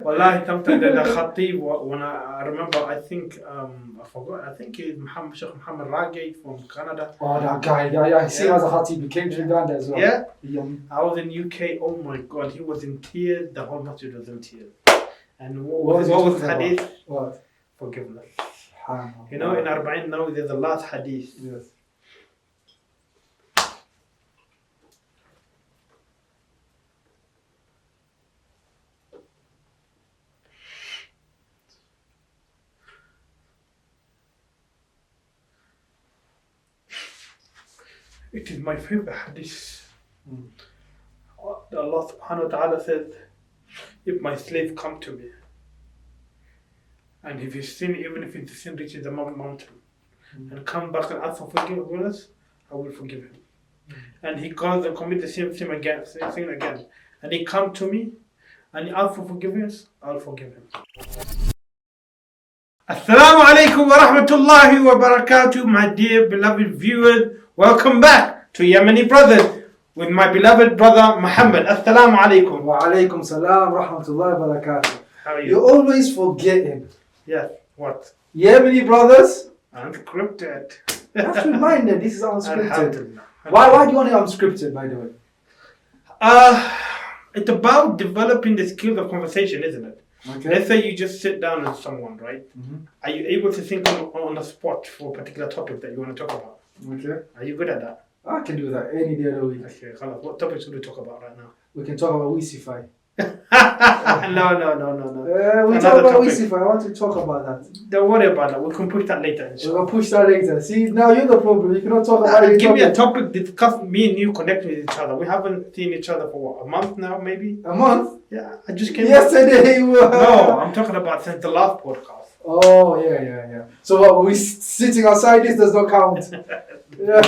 Wallahi, sometimes the Khatib, when I remember, I think, I forgot, I think he's Sheikh Muhammad Raghi from Canada. Oh, that guy, yeah. He seen as a Khatib, he came to Uganda as well. Yeah? I was in UK, oh my God, he was in tears, the whole masjid was in tears. And what was the hadith? What? Forgiveness. You know, in Arba'in now, there's the last hadith. Yes. It is my favorite hadith. Allah subhanahu wa ta'ala says, if my slave come to me, and if his sin, even if his sin reaches the mountain, and come back and ask for forgiveness, I will forgive him. And he goes and commit the same sin again, and he come to me, and he asks for forgiveness, I'll forgive him. Assalamu alaikum wa rahmatullahi wa barakatuh, my dear beloved viewers. Welcome back to Yemeni Brothers with my beloved brother Muhammad. Assalamu alaikum. Wa alaikum salam wa rahmatullahi wa barakatuh. How are you? You're always forgetting. Yes, what? Yemeni Brothers? Unscripted. That's reminded, this is unscripted. Why do you want it unscripted, by the way? It's about developing the skills of conversation, isn't it? Okay. Let's say you just sit down with someone, right? Are you able to think on the spot for a particular topic that you want to talk about? Okay. Are you good at that? I can do that any day of the week. Okay, what topics should we talk about right now? We can talk about Wisify. No. We talk about Wisify. I want to talk about that. Don't worry about that. We can push that later. We can push that later. See, now you're the problem. You cannot talk about it. Give me a topic, discuss me and you connect with each other. We haven't seen each other for what, a month now, maybe? A month? Yeah, I just came. Yesterday. No, I'm talking about since the last podcast. Oh, yeah. So what, we sitting outside this does not count. No.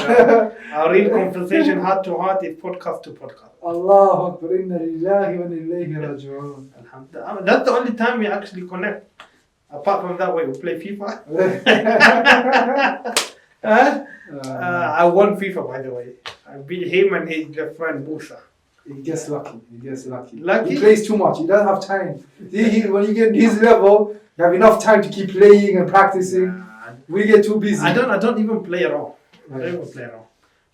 Our real conversation heart to heart is podcast to podcast. Allahu Akbar, inna lillahi wa inna ilayhi raji'un. Alhamdulillah. That's the only time we actually connect. Apart from that way, we play FIFA. I won FIFA, by the way. I beat him and his friend Musa. He gets lucky. Lucky? He plays too much. He doesn't have time. When you get his level, you have enough time to keep playing and practicing. We get too busy. I don't even play around. I don't even play around.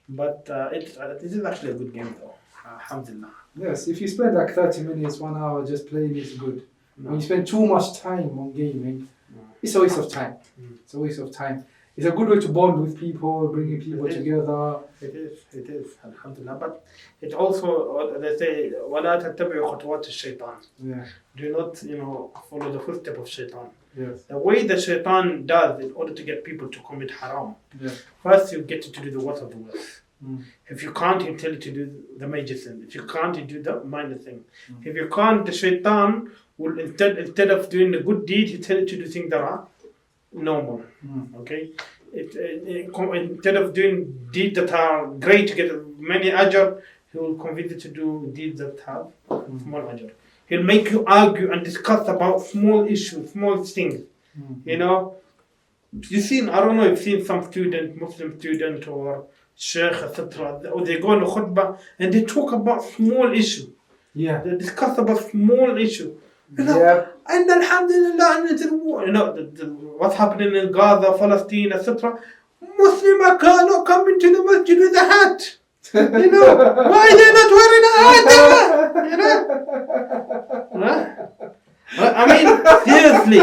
But this is actually a good game though. Alhamdulillah. Yes, if you spend like 30 minutes, 1 hour just playing, it's good. No. When you spend too much time on gaming, it's a waste of time. It's a waste of time. It's a good way to bond with people, bringing people together. It is, alhamdulillah. But it also, they say, وَلَا تَتَّبِعُ خُطُوَاتِ الشَّيْطَانِ. Yeah. Do not, follow the footstep of shaitan. Yes. The way that shaitan does in order to get people to commit haram. Yes. First, you get you to do the worst of the worst. If you can't, he'll tell you to do the major sin. If you can't, he'll do the minor thing. If you can't, the shaitan will instead of doing the good deed, he'll tell you to do things that are normal. Okay? Instead of doing deeds that are great to get many ajr, he will convince you to do deeds that have small ajr. He'll make you argue and discuss about small issues, small things. You've seen, I don't know if you've seen some student, Muslim student or sheikh, etc. Or they go on a khutbah and they talk about small issue. Yeah. They discuss about small issue. And alhamdulillah, what's happening in Gaza, Palestine, etc. Muslim cannot come into the masjid with a hat. Why they're not wearing a hat? I mean, seriously,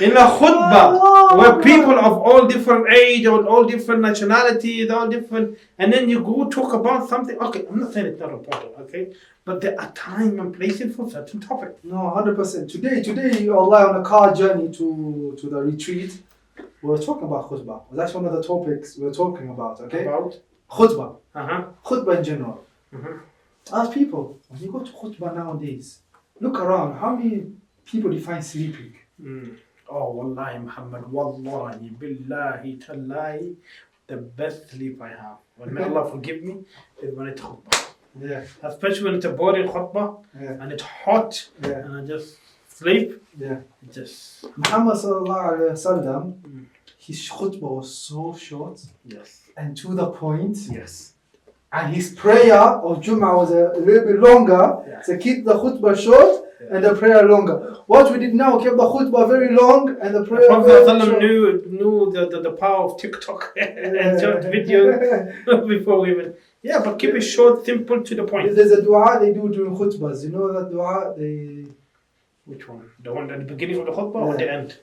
in a khutbah where people of all different age, all different nationalities, all different, and then you go talk about something. Okay, I'm not saying it's not important, okay, but there are time and places for certain topics. No, 100%. Today, Allah, on a car journey to the retreat, we were talking about khutbah. That's one of the topics we were talking about. Okay, about khutbah. Khutbah in general. Ask people, when you go to khutbah nowadays, look around. How many people define sleeping? Oh, wallahi, Muhammad, wallahi, billahi, tallahi, the best sleep I have. Well, may Allah forgive me, is when it's khutbah. Yeah. Especially when it's a boring khutbah and it's hot and I just sleep. Yeah. Just. Muhammad sallallahu alaihi wasallam, his khutbah was so short. Yes. And to the point. Yes. And his prayer of Jum'ah was a little bit longer to keep the khutbah short. and the prayer longer. What we did now kept the khutbah very long and the prayer The very Prophet short. knew the power of TikTok and short videos before we even. Yeah, but keep it short, simple, to the point. There's a dua they do during khutbahs. You know that dua? Which one? The one at the beginning of the khutbah or the end?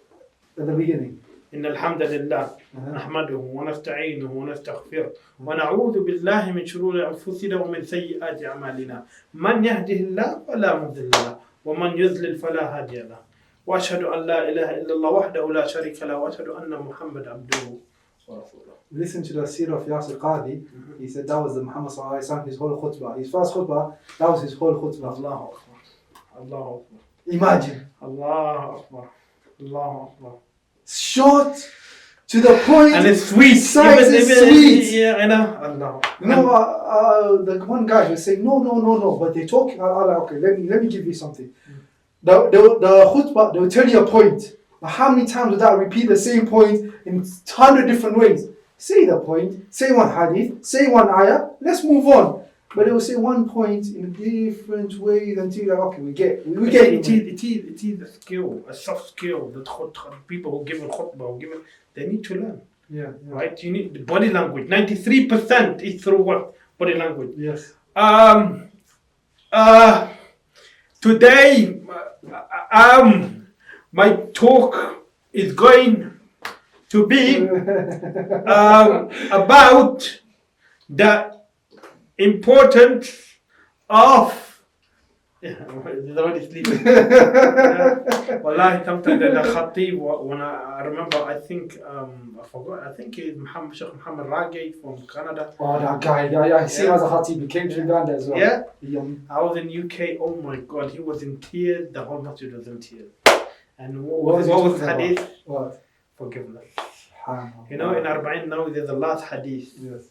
At the beginning. إن الحمد لله نحمده ونستعينه ونستغفره ونعوذ بالله من شرور أنفسنا ومن سيئات أعمالنا من يهده الله فلا مضل له ومن يضلل فلا هادي له وأشهد أن لا إله إلا الله وحده لا شريك له وأشهد أن محمد عبده ورسوله. Listen to the seerah of Yasir Qadi. He said that was the Muhammad sallallahu alaihi wasallam, his whole khutbah. His first khutbah, that was his whole khutbah. Allahu Akbar. Allahu Akbar. Imagine. Allahu Akbar. Allahu Akbar. Short, to the point, and it's sweet. Size is sweet. Yeah, I know. Allah. You know, the one guy was saying, no, but they talk. Okay, let me give you something. The khutbah, they will tell you a point. But how many times would that repeat the same point in 100 different ways? Say the point, say one hadith, say one ayah, let's move on. But they will say one point in different ways until you're like, okay, we get it. It is a skill, a soft skill that people who give a khutbah, they need to learn. Yeah. Right? You need the body language. 93% is through what? Body language. Yes. Today, my talk is going to be about the importance of already sleeping. Wallahi, sometimes the Khatib, when I remember, I think I forgot. I think it's Sheikh Muhammad Ragi from Canada. Oh, that guy! I see him as a Khatib. He came to Uganda as well. Yeah. I was in UK. Oh my God, he was in tears. The whole masjid was in tears. And what was hadith? What? Forgiveness. You know, in Arba'in now there's the last hadith. Yes.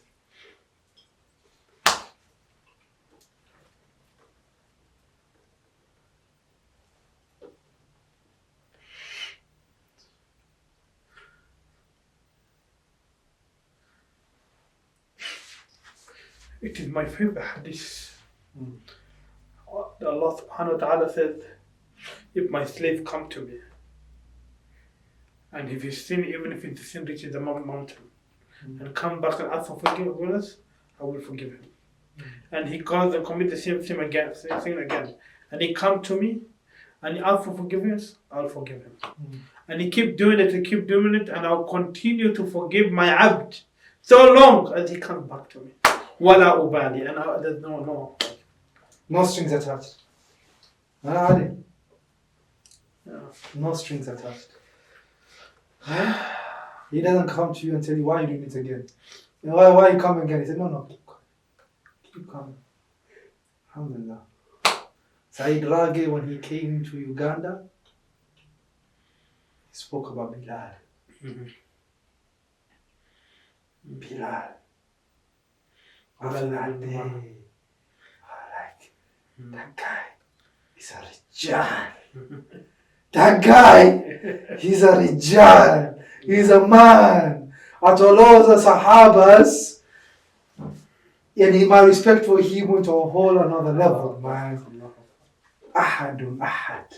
It is my favorite hadith. Allah subhanahu wa ta'ala said, if my slave come to me, and if his sin, even if his sin reaches the mountain, and come back and ask for forgiveness, I will forgive him. And he goes and commit the same sin again, and he come to me, and he asks for forgiveness, I'll forgive him. And he keep doing it, and I'll continue to forgive my abd so long as he comes back to me. Wala ubali, and there's no strings attached. Yeah. No strings attached. He doesn't come to you and tell you why you doing it again. Why you come again? He said, no, keep coming. Alhamdulillah. Said Rage, when he came to Uganda, he spoke about Bilal. Bilal. After that day, I like, that guy is a Rijal. That guy, he's a Rijal. He's a man. I told all the Sahabas, and my respect for him went to a whole another level, man. Ahadun ahad.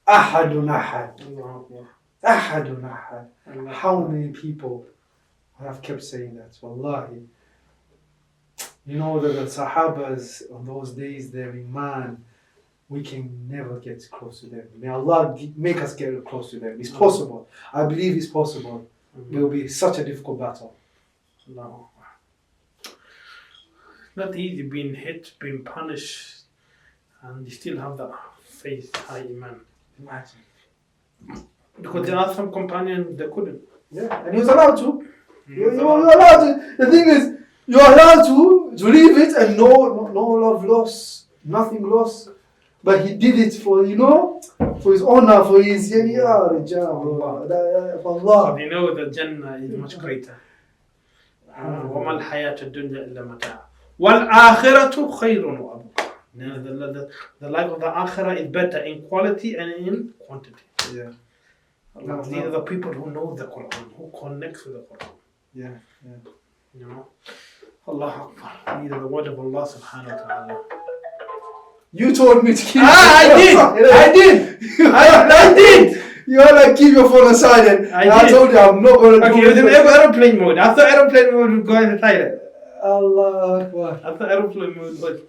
Ahadun ahad. Ahadun ahad. How many people have kept saying that? Wallahi. You know that the Sahabas on those days, they're iman, we can never get close to them. May Allah make us get close to them. It's possible. I believe it's possible. It will be such a difficult battle. No. Not easy being hit, being punished, and you still have that faith, high iman. Imagine. Because there are some companions that couldn't. Yeah, and he was allowed to. You're allowed to. The thing is, you're allowed to leave it and no love lost, nothing lost. But he did it for, for his honor, for his, for Allah. But you know the Jannah is much greater. وَمَا الْحَيَاةُ الدُّنْيَا إِلَّا مَتَاعٌ وَالْآخِرَةُ خَيْرٌ وَأَبْقَىٰ. The life of the Akhirah is better in quality and in quantity. Yeah. These are the people who know the Quran, who connect with the Quran. Yeah. Allah Akbar. These are the word of Allah subhanahu wa ta'ala. You told me to keep. I did. You're like, keep your phone on silent. I told you I'm not going to do it. Okay, it was in aeroplane mode. I thought aeroplane mode would go into silent. Allah Akbar. I thought aeroplane mode was...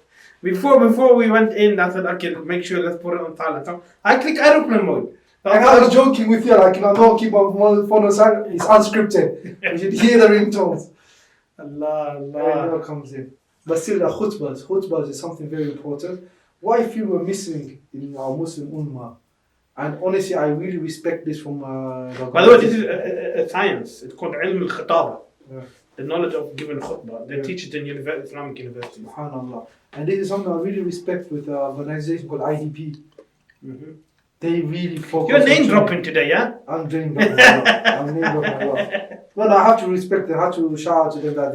Before we went in, I said, okay, make sure let's put it on silent. So I click aeroplane mode. And I was joking with you, like, I'm not keep my phone on silent. It's unscripted. You should hear the ringtones. Allah. And it all comes in. But still, the khutbahs is something very important. What I feel we're missing in our Muslim ummah, and honestly, I really respect this from. By the way, this is a science. It's called ilm al-khitaba. The knowledge of giving khutbah. They teach it in Islamic universities. Subhanallah. And this is something I really respect with an organization called IDP. Mm-hmm. They really focus. You're name dropping today, yeah? I'm name dropping a lot. Well, I have to respect them. I have to shout out to them that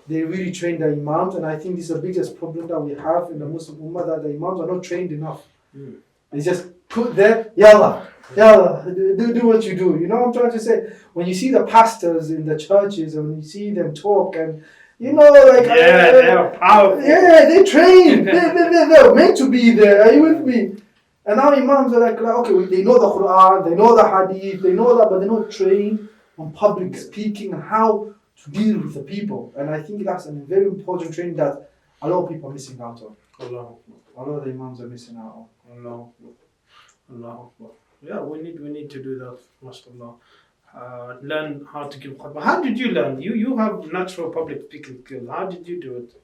they really train the imams, and I think this is the biggest problem that we have in the Muslim ummah, that the imams are not trained enough. They just put there, yalla, do what you do. You know what I'm trying to say? When you see the pastors in the churches and when you see them talk, and you know, like they're powerful. Yeah, they train. They're meant to be there. Are you with me? And now imams are like, okay, they know the Quran, they know the Hadith, they know that, but they're not trained on public speaking and how to deal with the people. And I think that's a very important training that a lot of people are missing out on. A lot of the imams are missing out on. Allah. Yeah, we need to do that, mashallah. Learn how to give khutbah. How did you learn? You have natural public speaking skills. How did you do it?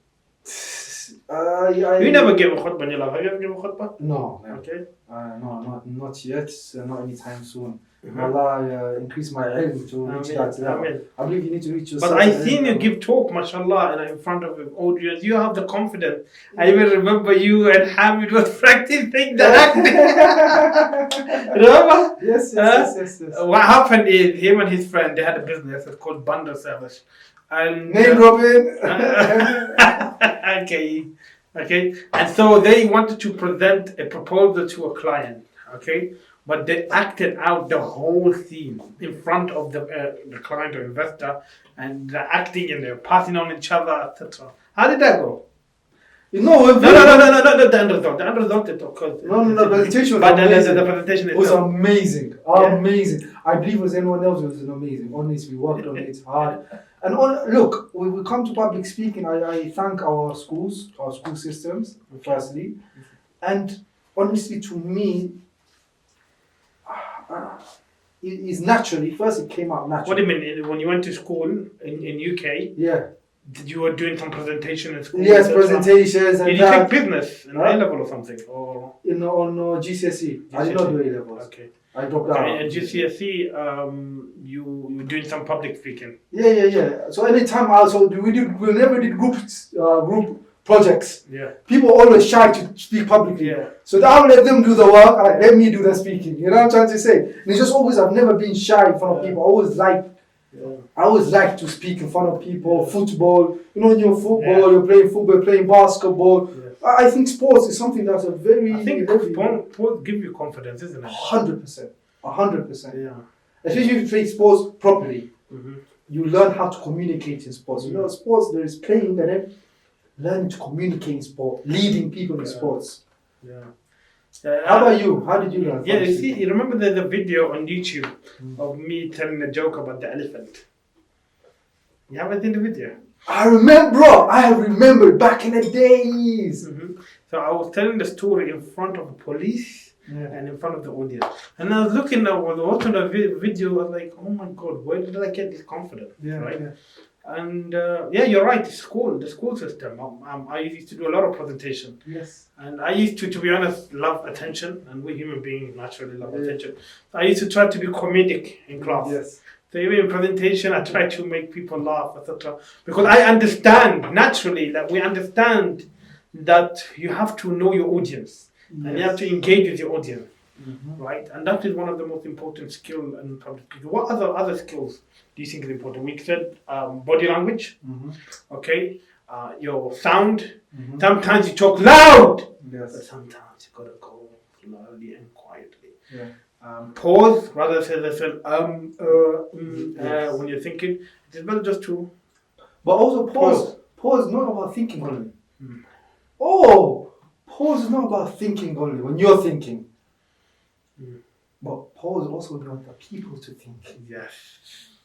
You never gave a khutbah in your life. Have you ever given a khutbah? No. Okay. No, not yet. Not anytime soon. Allah increase my ilm to reach that level. I believe you need to reach yourself. But I seen you give talk, mashallah, in front of an audience. You have the confidence. I even remember you and Hamid was practicing the acting. Remember? Yes. What happened is him and his friend, they had a business. It's called Bundle Service. And name Robin. Okay. And so they wanted to present a proposal to a client. Okay. But they acted out the whole scene in front of the client or investor, and they're acting and they're passing on each other, etc. How did that go? No, the end result. The end result is of course. The presentation was amazing. The presentation was amazing. Amazing. I believe it was anyone else, it was amazing. Honestly, we worked on it hard. And look, when we come to public speaking, I thank our school systems, firstly. And honestly, to me, it naturally. First, it came out naturally. What do you mean? When you went to school in UK? Yeah. You were doing some presentation in school? Yes, presentations. Did you take business in A-level or something? Or on GCSE. I did not do A-levels. Okay. I dropped out. And GCSE, you were doing some public speaking? Yeah. So anytime we never did group projects. Yeah. People are always shy to speak publicly. Yeah. So I'll let them do the work and let me do the speaking. You know what I'm trying to say? And it's just I've never been shy in front of people. I always like to speak in front of people. Football, in your football, you're playing football, playing basketball. Yeah. I think sports is something that's a very... I think sports give you confidence, isn't it? 100%. 100%. Yeah. Especially if you play sports properly. Mm-hmm. You learn how to communicate in sports. Mm-hmm. Sports, there is playing and then learning to communicate in sport, leading people in sports. Yeah. How about you? How did you learn? Yeah, you remember the video on YouTube of me telling a joke about the elephant? You haven't seen the video? I remember back in the days. Mm-hmm. So I was telling the story in front of the police and in front of the audience. And I was looking at watching the video, I was like, oh my God, where did I get this confidence? Yeah, right? Yeah. And you're right, the school system. I used to do a lot of presentation. Yes. And I used to be honest, love attention. And we human beings naturally love attention. So I used to try to be comedic in class. Yes. So even in presentation, I try to make people laugh, etc. Because I understand, naturally, that we understand that you have to know your audience. Yes. And you have to engage with your audience. Mm-hmm. Right? And that is one of the most important skills in public speaking. What other skills do you think is important? We said body language, okay, your sound. Mm-hmm. Sometimes you talk loud, but sometimes you gotta go slowly and quietly. Yeah. Pause rather than when you're thinking. It is better just to. But also pause. Pause not about thinking only. pause is not about thinking only when you're thinking. Mm. But pause also when you want the people to think. Yes.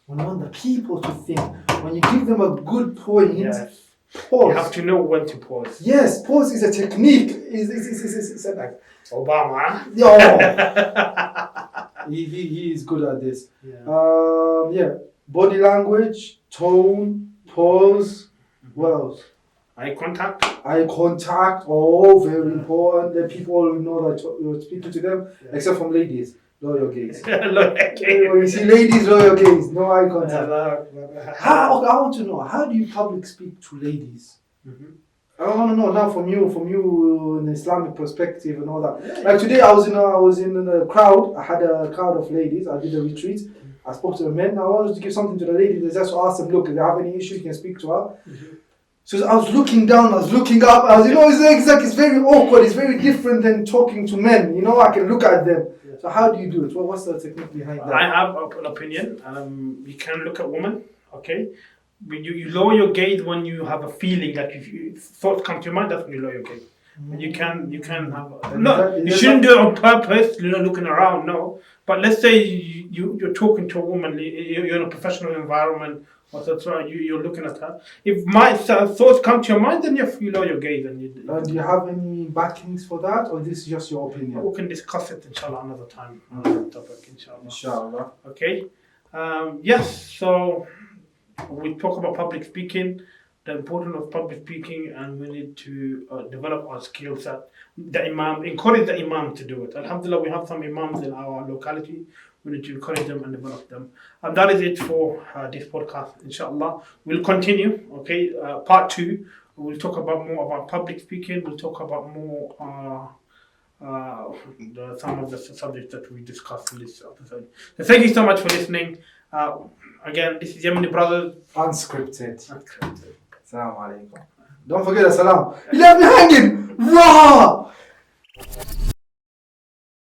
When you want the people to think. When you give them a good point, Yes. pause. You have to know when to pause. Yes, pause is a technique. It's like Obama. yo. he is good at this. Yeah. Body language, tone, pause. What else? Eye contact. Eye contact. Oh, very important. Let people know that you're speaking to them, except from ladies. Lower your gaze. You see, ladies, lower your gaze. No eye contact. I want to know, how do you public speak to ladies? Mm-hmm. I want to know now from you, in the Islamic perspective and all that. Like today, I was in a crowd. I had a crowd of ladies. I did a retreat. I spoke to the men. I wanted to give something to the ladies. I just asked them, look, if they have any issues, you can speak to her. Mm-hmm. So I was looking down, I was looking up. It's very awkward. It's very different than talking to men. I can look at them. So how do you do it? What's the technique behind that? I have an opinion. You can look at women, okay? You lower your gaze when you have a feeling that if thoughts come to your mind, that's when you lower your gaze. And you can have you shouldn't do it on purpose. You're not looking around, no. But let's say you're talking to a woman, you're in a professional environment, or etc. You're looking at her. If my thoughts come to your mind, then you lower your gaze. And do you have any backings for that, or this is just your opinion? We can discuss it, inshallah, another time. Another topic, inshallah. Inshallah. Okay. Yes. So we talk about public speaking, the importance of public speaking, and we need to develop our skill set. Encourage the imam to do it. Alhamdulillah, we have some imams in our locality. We need to encourage them and develop them. And that is it for this podcast, inshallah. We'll continue, okay? Part 2, we'll talk about more about public speaking. We'll talk about more some of the subjects that we discussed in this episode. So thank you so much for listening. Again, this is Yemeni Brothers. Unscripted. Assalamu alaikum. Don't forget the salam. You left me hanging! Raw!